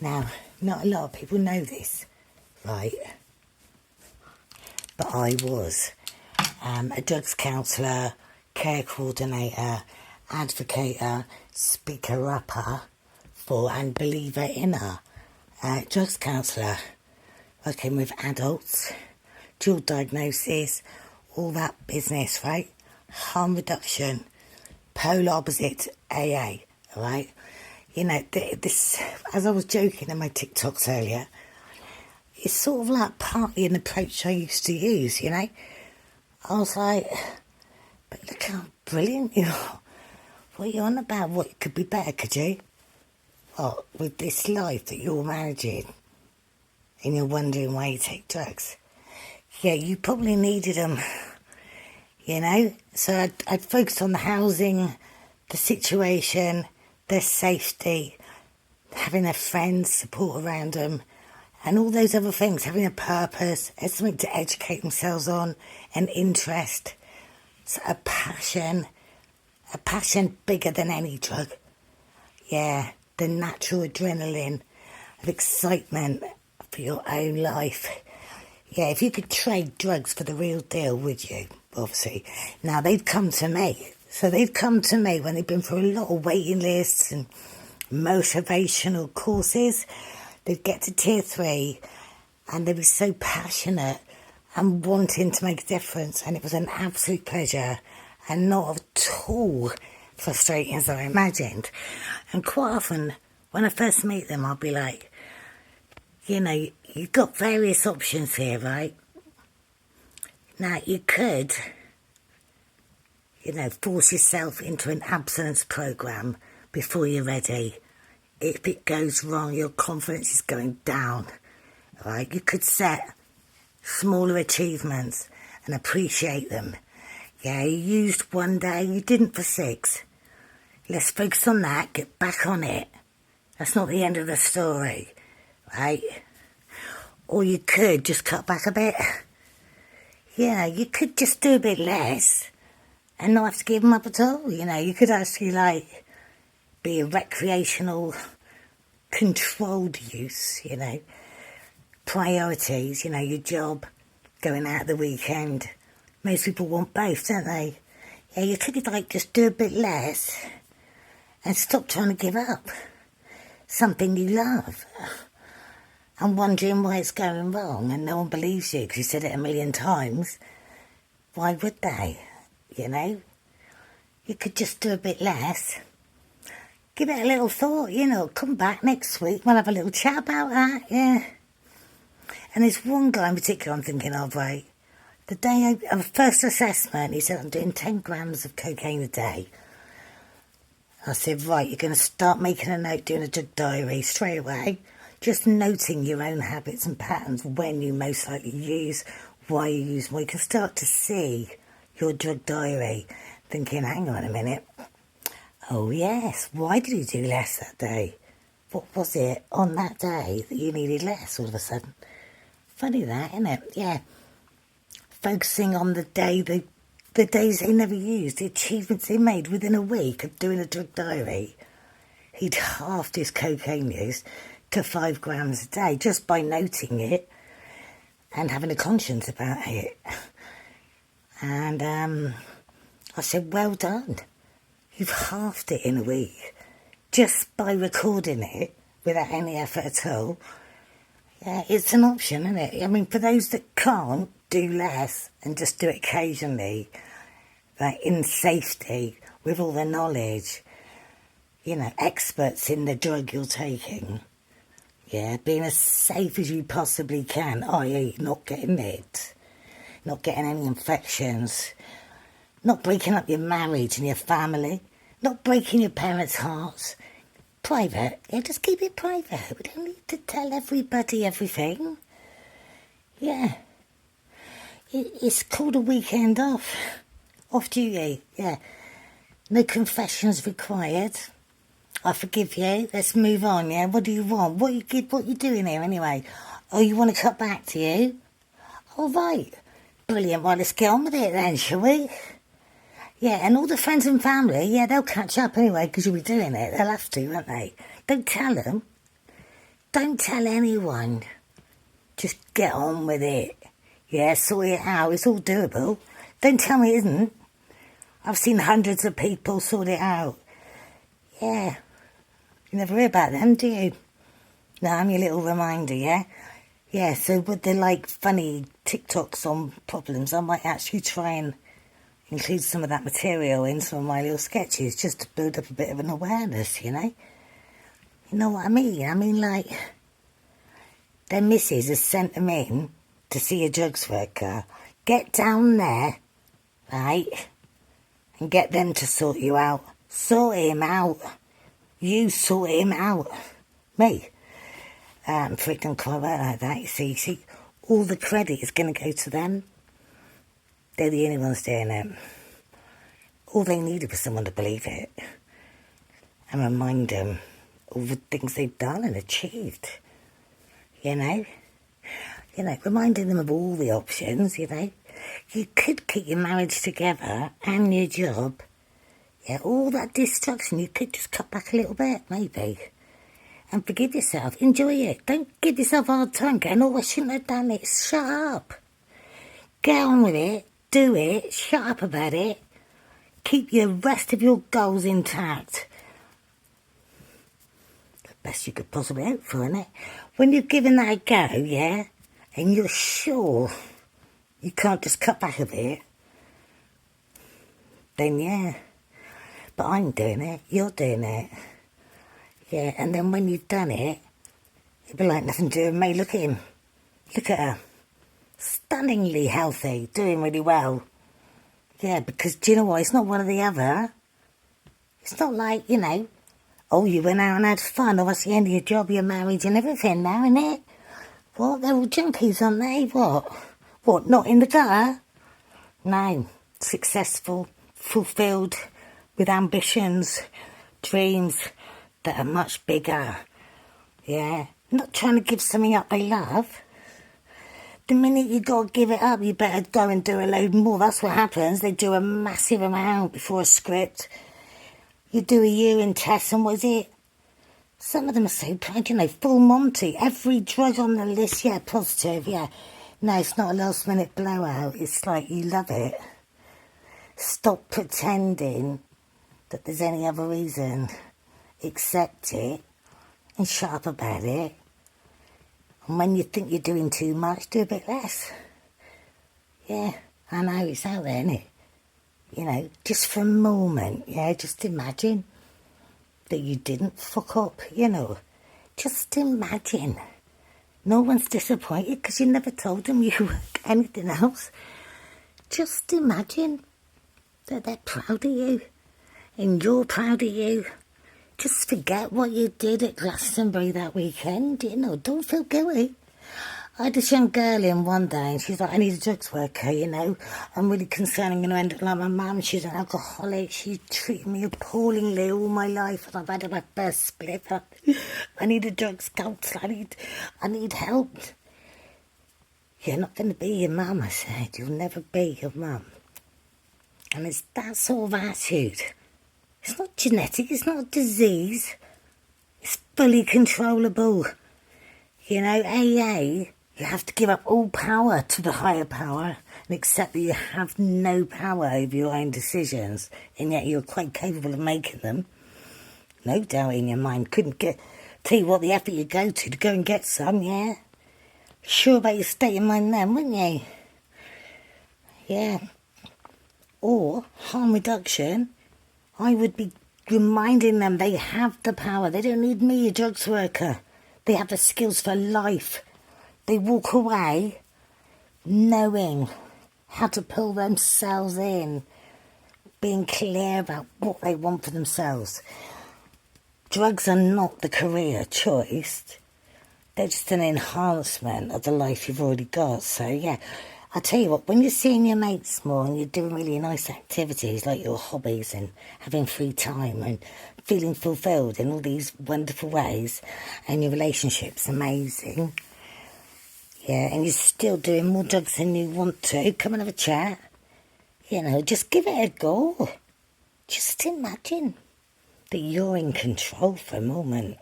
Now, not a lot of people know this, right? But I was a drugs counsellor, care coordinator, advocator, speaker-upper for and believer-inner drugs counsellor, working with adults, dual diagnosis, all that business, right? Harm reduction, polar opposite AA, right? You know, this, as I was joking in my TikToks earlier, it's sort of like partly an approach I used to use, you know? I was like, but look how brilliant you are. What are you on about? What could be better, could you? What, with this life that you're managing and you're wondering why you take drugs? Yeah, you probably needed them, you know? So I'd focus on the housing, the situation, their safety, having their friends, support around them, and all those other things, having a purpose, something to educate themselves on, an interest, a passion bigger than any drug. Yeah, the natural adrenaline of excitement for your own life. Yeah, if you could trade drugs for the real deal, would you? Obviously. Now, they'd come to me. So they'd come to me when they'd been through a lot of waiting lists and motivational courses. They'd get to tier 3 and they'd be so passionate and wanting to make a difference, and it was an absolute pleasure and not at all frustrating as I imagined. And quite often when I first meet them, I'll be like, you know, you've got various options here, right? Now you could, you know, force yourself into an abstinence program before you're ready. If it goes wrong, your confidence is going down, right? You could set smaller achievements and appreciate them. Yeah, you used one day, you didn't for 6. Let's focus on that, get back on it. That's not the end of the story, right? Or you could just cut back a bit. Yeah, you could just do a bit less and not have to give them up at all. You know, you could actually, like, be a recreational, controlled use, you know. Priorities, you know, your job, going out the weekend. Most people want both, don't they? Yeah, you could, like, just do a bit less and stop trying to give up something you love and wondering why it's going wrong and no one believes you because you said it a million times. Why would they? You know? You could just do a bit less. Give it a little thought, you know, come back next week, we'll have a little chat about that, yeah. And there's one guy in particular I'm thinking of, right? The day of first assessment, he said, I'm doing 10 grams of cocaine a day. I said, right, you're going to start making a note, doing a drug diary straight away, just noting your own habits and patterns, when you most likely use, why you use, well, you can start to see your drug diary, thinking, hang on a minute, oh yes, why did you do less that day? What was it on that day that you needed less all of a sudden? Funny that, isn't it? Yeah. Focusing on the day, the days they never used, the achievements they made within a week of doing a drug diary. He'd halved his cocaine use to 5 grams a day just by noting it and having a conscience about it. And I said, well done. You've halved it in a week just by recording it without any effort at all. Yeah, it's an option, isn't it? I mean, for those that can't do less and just do it occasionally, like in safety, with all the knowledge, you know, experts in the drug you're taking, yeah, being as safe as you possibly can, i.e. not getting it, not getting any infections, not breaking up your marriage and your family, not breaking your parents' hearts. Private, yeah, just keep it private. We don't need to tell everybody everything. Yeah. It's called a weekend off. Off duty, yeah. No confessions required. I forgive you. Let's move on, yeah? What do you want? What you doing here anyway? Oh, you want to cut back, do you? All right. Brilliant. Well, let's get on with it then, shall we? Yeah, and all the friends and family, yeah, they'll catch up anyway because you'll be doing it. They'll have to, won't they? Don't tell them. Don't tell anyone. Just get on with it. Yeah, sort it out. It's all doable. Don't tell me it isn't. I've seen hundreds of people sort it out. Yeah. You never hear about them, do you? No, I'm your little reminder, yeah? Yeah, so with the, funny TikToks on problems, I might actually try and include some of that material in some of my little sketches just to build up a bit of an awareness, you know? You know what I mean? I mean, their missus has sent them in to see a drugs worker. Get down there, right, and get them to sort you out. Sort him out. You sort him out. Me. Freaking quite right like that, you see, all the credit is going to go to them. They're the only ones doing it. All they needed was someone to believe it and remind them all the things they've done and achieved, you know, reminding them of all the options, you know. You could keep your marriage together and your job. Yeah, all that destruction, you could just cut back a little bit, maybe. And forgive yourself. Enjoy it. Don't give yourself a hard time going, oh, I shouldn't have done it. Shut up. Get on with it. Do it. Shut up about it. Keep the rest of your goals intact. The best you could possibly hope for, innit? When you've given that a go, yeah, and you're sure you can't just cut back a bit, then yeah. But I'm doing it. You're doing it. Yeah, and then when you've done it, it'll be like nothing doing me. Look at him. Look at her. Stunningly healthy, doing really well. Yeah, because do you know what? It's not one or the other. It's not like, oh, you went out and had fun, or that's the end of your job, your marriage and everything now, innit? What? They're all junkies, aren't they? What? What, not in the gutter? No. Successful, fulfilled, with ambitions, dreams that are much bigger, yeah? Not trying to give something up they love. The minute you got to give it up, you better go and do a load more. That's what happens. They do a massive amount before a script. You do a urine test, and what is it? Some of them are so proud, full Monty. Every drug on the list, yeah, positive, yeah. No, it's not a last-minute blowout. It's like you love it. Stop pretending that there's any other reason. Accept it and shut up about it. And when you think you're doing too much, do a bit less. Yeah, I know, it's out there, isn't it? Just for a moment, yeah, just imagine that you didn't fuck up, Just imagine. No one's disappointed because you never told them you were anything else. Just imagine that they're proud of you and you're proud of you. Just forget what you did at Glastonbury that weekend, don't feel guilty. I had this young girl in one day and she's like, I need a drugs worker, I'm really concerned I'm going to end up like my mum. She's an alcoholic. She treated me appallingly all my life and I've had my first split. I need a drugs counsellor. I need help. You're not going to be your mum, I said. You'll never be your mum. And it's that sort of attitude. It's not genetic, it's not a disease. It's fully controllable. AA, you have to give up all power to the higher power and accept that you have no power over your own decisions, and yet you're quite capable of making them. No doubt in your mind. Tell you what the effort you go to go and get some, yeah? Sure about your state of mind then, wouldn't you? Yeah. Or harm reduction. I would be reminding them they have the power. They don't need me, a drugs worker. They have the skills for life. They walk away knowing how to pull themselves in, being clear about what they want for themselves. Drugs are not the career choice. They're just an enhancement of the life you've already got. So, yeah, I tell you what, when you're seeing your mates more and you're doing really nice activities like your hobbies and having free time and feeling fulfilled in all these wonderful ways, and your relationship's amazing, yeah, and you're still doing more drugs than you want to, come and have a chat. Just give it a go. Just imagine that you're in control for a moment.